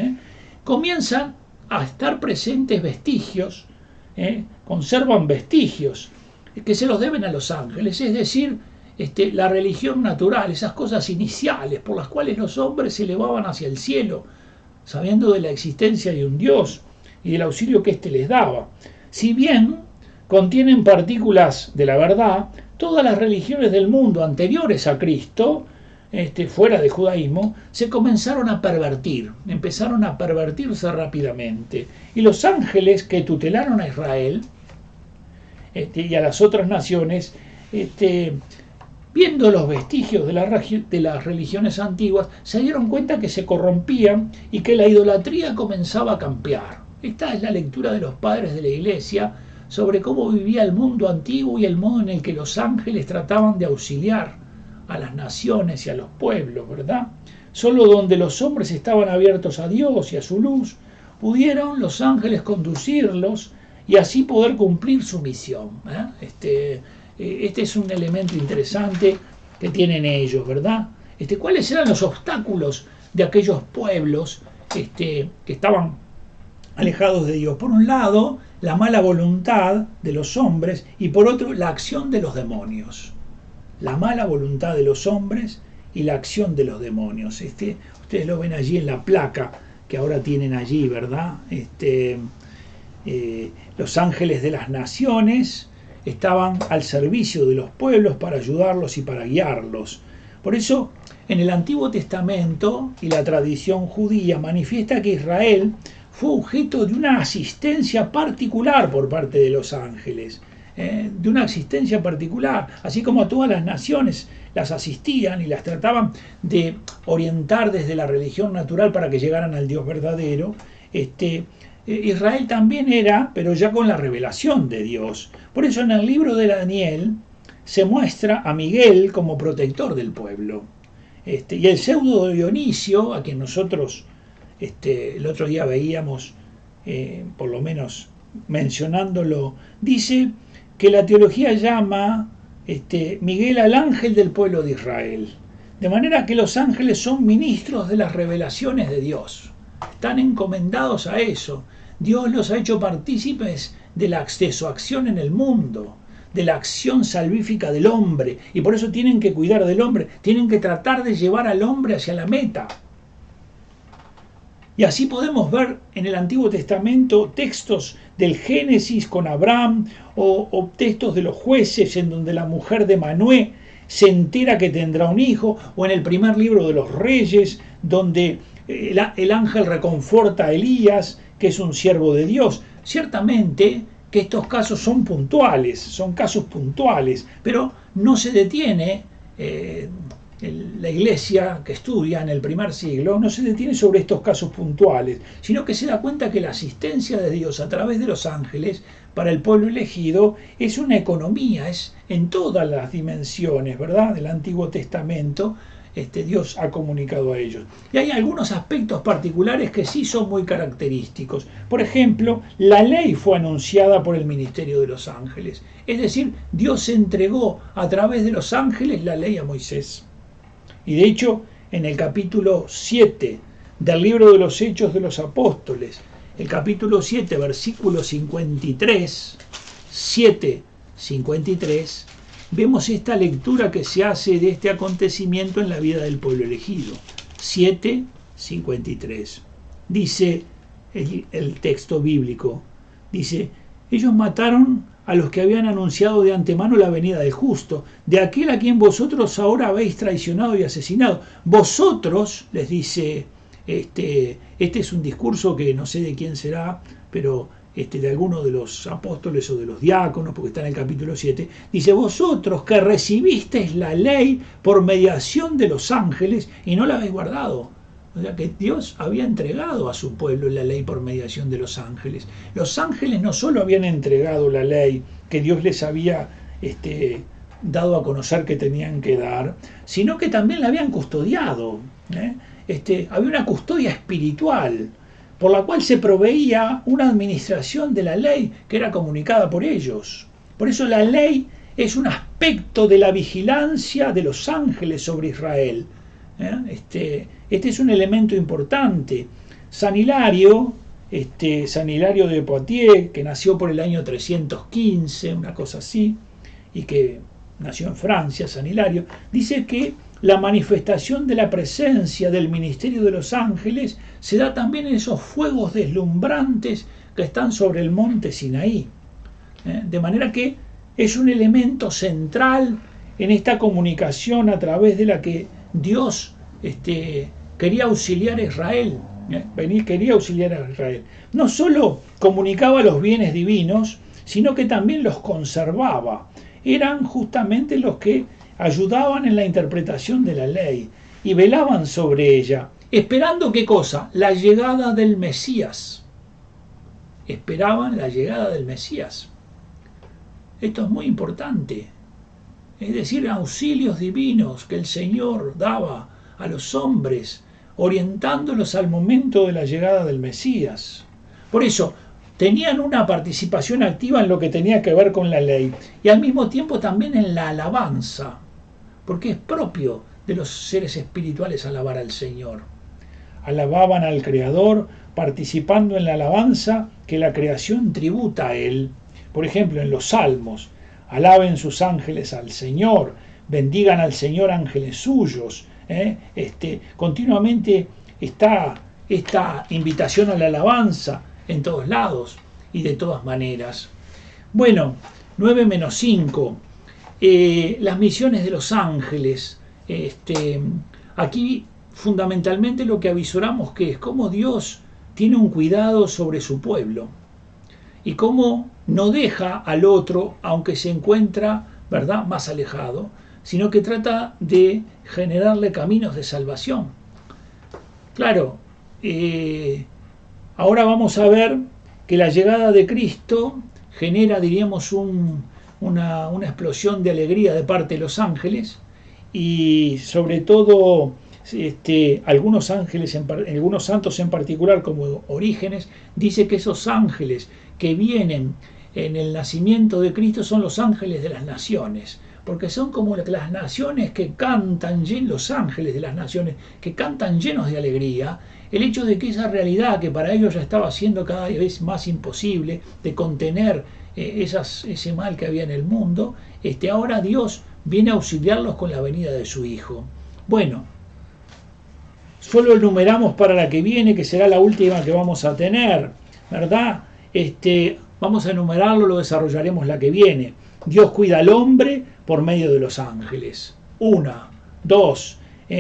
comienzan a estar presentes vestigios, conservan vestigios que se los deben a los ángeles, es decir, la religión natural, esas cosas iniciales por las cuales los hombres se elevaban hacia el cielo, sabiendo de la existencia de un Dios y del auxilio que éste les daba. Si bien contienen partículas de la verdad, todas las religiones del mundo anteriores a Cristo, fuera de judaísmo, se comenzaron a pervertir, empezaron a pervertirse rápidamente. Y los ángeles que tutelaron a Israel y a las otras naciones, viendo los vestigios de las religiones antiguas, se dieron cuenta que se corrompían y que la idolatría comenzaba a campear. Esta es la lectura de los padres de la Iglesia sobre cómo vivía el mundo antiguo y el modo en el que los ángeles trataban de auxiliar a las naciones y a los pueblos, ¿verdad? Solo donde los hombres estaban abiertos a Dios y a su luz, pudieron los ángeles conducirlos y así poder cumplir su misión. Este es un elemento interesante que tienen ellos, ¿verdad? ¿Cuáles eran los obstáculos de aquellos pueblos que estaban alejados de Dios? Por un lado, la mala voluntad de los hombres y por otro, la acción de los demonios. La mala voluntad de los hombres y la acción de los demonios. Ustedes lo ven allí en la placa que ahora tienen allí, ¿verdad? Los ángeles de las naciones estaban al servicio de los pueblos para ayudarlos y para guiarlos. Por eso, en el Antiguo Testamento y la tradición judía manifiesta que Israel fue objeto de una asistencia particular por parte de los ángeles, de una asistencia particular, así como a todas las naciones las asistían y las trataban de orientar desde la religión natural para que llegaran al Dios verdadero. Israel también era, pero ya con la revelación de Dios. Por eso en el libro de Daniel se muestra a Miguel como protector del pueblo. Y el pseudo Dionisio, a quien nosotros el otro día veíamos, por lo menos mencionándolo, dice que la teología llama Miguel al ángel del pueblo de Israel. De manera que los ángeles son ministros de las revelaciones de Dios. Están encomendados a eso. Dios los ha hecho partícipes de su acción en el mundo, de la acción salvífica del hombre. Y por eso tienen que cuidar del hombre. Tienen que tratar de llevar al hombre hacia la meta. Y así podemos ver en el Antiguo Testamento textos del Génesis con Abraham o textos de los jueces en donde la mujer de Manoé se entera que tendrá un hijo, o en el primer libro de los Reyes donde el ángel reconforta a Elías, que es un siervo de Dios. Ciertamente que estos casos son puntuales, son casos puntuales, pero no se detiene la iglesia que estudia en el primer siglo, no se detiene sobre estos casos puntuales, sino que se da cuenta que la asistencia de Dios a través de los ángeles para el pueblo elegido es una economía, es en todas las dimensiones, ¿verdad?, del Antiguo Testamento, Dios ha comunicado a ellos. Y hay algunos aspectos particulares que sí son muy característicos. Por ejemplo, la ley fue anunciada por el ministerio de los ángeles. Es decir, Dios entregó a través de los ángeles la ley a Moisés. Y de hecho, en el capítulo 7 del libro de los Hechos de los Apóstoles, el capítulo 7, versículo 53, 7:53, vemos esta lectura que se hace de este acontecimiento en la vida del pueblo elegido. 7:53. Dice el texto bíblico, dice, ellos mataron a los que habían anunciado de antemano la venida del justo, de aquel a quien vosotros ahora habéis traicionado y asesinado. Vosotros, les dice, este es un discurso que no sé de quién será, pero de alguno de los apóstoles o de los diáconos, porque está en el capítulo 7, dice, vosotros que recibisteis la ley por mediación de los ángeles y no la habéis guardado. O sea que Dios había entregado a su pueblo la ley por mediación de los ángeles. Los ángeles no solo habían entregado la ley que Dios les había dado a conocer que tenían que dar, sino que también la habían custodiado. Había una custodia espiritual por la cual se proveía una administración de la ley que era comunicada por ellos. Por eso la ley es un aspecto de la vigilancia de los ángeles sobre Israel. Este es un elemento importante. San Hilario de Poitiers, que nació por el año 315, una cosa así, y que nació en Francia, San Hilario, dice que la manifestación de la presencia del ministerio de los ángeles se da también en esos fuegos deslumbrantes que están sobre el monte Sinaí. De manera que es un elemento central en esta comunicación a través de la que Dios quería auxiliar a Israel. Quería auxiliar a Israel. No solo comunicaba los bienes divinos, sino que también los conservaba. Eran justamente los que ayudaban en la interpretación de la ley y velaban sobre ella, esperando ¿qué cosa? La llegada del Mesías. Esperaban la llegada del Mesías. Esto es muy importante. Es decir, auxilios divinos que el Señor daba a los hombres, orientándolos al momento de la llegada del Mesías. Por eso, tenían una participación activa en lo que tenía que ver con la ley y al mismo tiempo también en la alabanza, porque es propio de los seres espirituales alabar al Señor. Alababan al Creador participando en la alabanza que la creación tributa a Él. Por ejemplo, en los Salmos, alaben sus ángeles al Señor, bendigan al Señor ángeles suyos. Continuamente está esta invitación a la alabanza en todos lados y de todas maneras. Bueno, 9-5. Las misiones de los ángeles. Aquí fundamentalmente lo que avisoramos que es cómo Dios tiene un cuidado sobre su pueblo y cómo no deja al otro aunque se encuentra, ¿verdad?, más alejado, sino que trata de generarle caminos de salvación. Claro, ahora vamos a ver que la llegada de Cristo genera, diríamos, una explosión de alegría de parte de los ángeles y sobre todo algunos ángeles, algunos santos en particular como Orígenes, dice que esos ángeles que vienen en el nacimiento de Cristo son los ángeles de las naciones, porque son como las naciones que cantan, los ángeles de las naciones que cantan llenos de alegría, el hecho de que esa realidad que para ellos ya estaba siendo cada vez más imposible de contener ese mal que había en el mundo, ahora Dios viene a auxiliarlos con la venida de su Hijo. Bueno, solo enumeramos para la que viene, que será la última que vamos a tener, ¿verdad? Vamos a enumerarlo, lo desarrollaremos la que viene. Dios cuida al hombre por medio de los ángeles. 1, 2,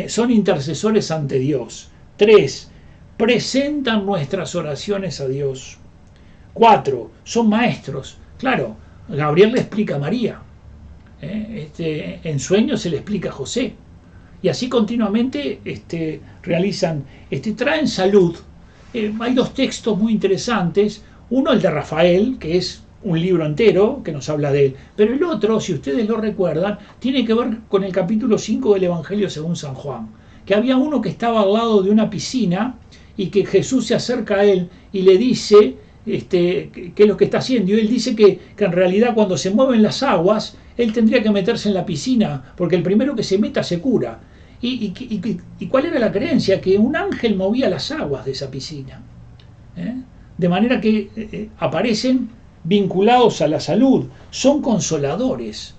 son intercesores ante Dios. 3, presentan nuestras oraciones a Dios. 4, son maestros. Claro, Gabriel le explica a María. En sueños se le explica a José. Y así continuamente realizan, traen salud. Hay dos textos muy interesantes. Uno, el de Rafael, que es un libro entero que nos habla de él. Pero el otro, si ustedes lo recuerdan, tiene que ver con el capítulo 5 del Evangelio según San Juan, que había uno que estaba al lado de una piscina y que Jesús se acerca a él y le dice qué es lo que está haciendo. Y él dice que en realidad cuando se mueven las aguas, él tendría que meterse en la piscina, porque el primero que se meta se cura. ¿Y cuál era la creencia? Que un ángel movía las aguas de esa piscina. De manera que aparecen vinculados a la salud, son consoladores,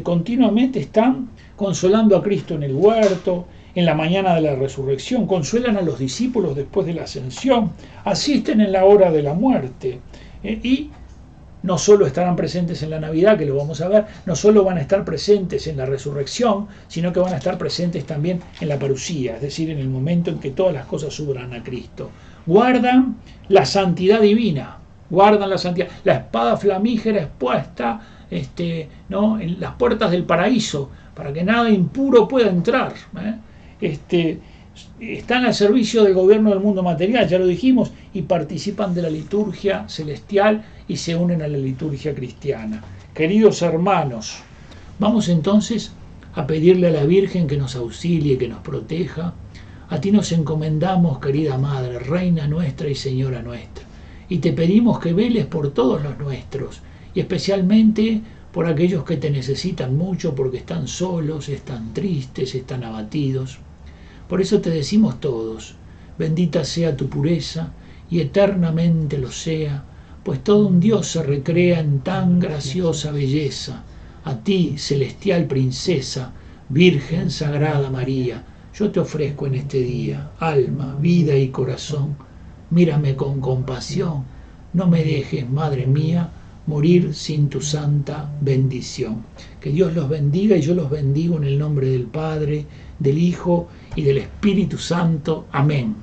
continuamente están consolando a Cristo en el huerto, en la mañana de la resurrección, consuelan a los discípulos después de la ascensión, asisten en la hora de la muerte, y no solo estarán presentes en la Navidad, que lo vamos a ver, no solo van a estar presentes en la resurrección, sino que van a estar presentes también en la parusía, es decir, en el momento en que todas las cosas suban a Cristo. Guardan la santidad divina, guardan la santidad. La espada flamígera es puesta en las puertas del paraíso, para que nada impuro pueda entrar. Están al servicio del gobierno del mundo material, ya lo dijimos, y participan de la liturgia celestial y se unen a la liturgia cristiana. Queridos hermanos, vamos entonces a pedirle a la Virgen que nos auxilie, que nos proteja. A ti nos encomendamos, querida Madre, Reina nuestra y Señora nuestra, y te pedimos que veles por todos los nuestros, y especialmente por aquellos que te necesitan mucho porque están solos, están tristes, están abatidos. Por eso te decimos todos, bendita sea tu pureza, y eternamente lo sea, pues todo un Dios se recrea en tan graciosa belleza. A ti, celestial princesa, Virgen Sagrada María, yo te ofrezco en este día alma, vida y corazón. Mírame con compasión, no me dejes, Madre mía, morir sin tu santa bendición. Que Dios los bendiga y yo los bendigo en el nombre del Padre, del Hijo y del Espíritu Santo. Amén.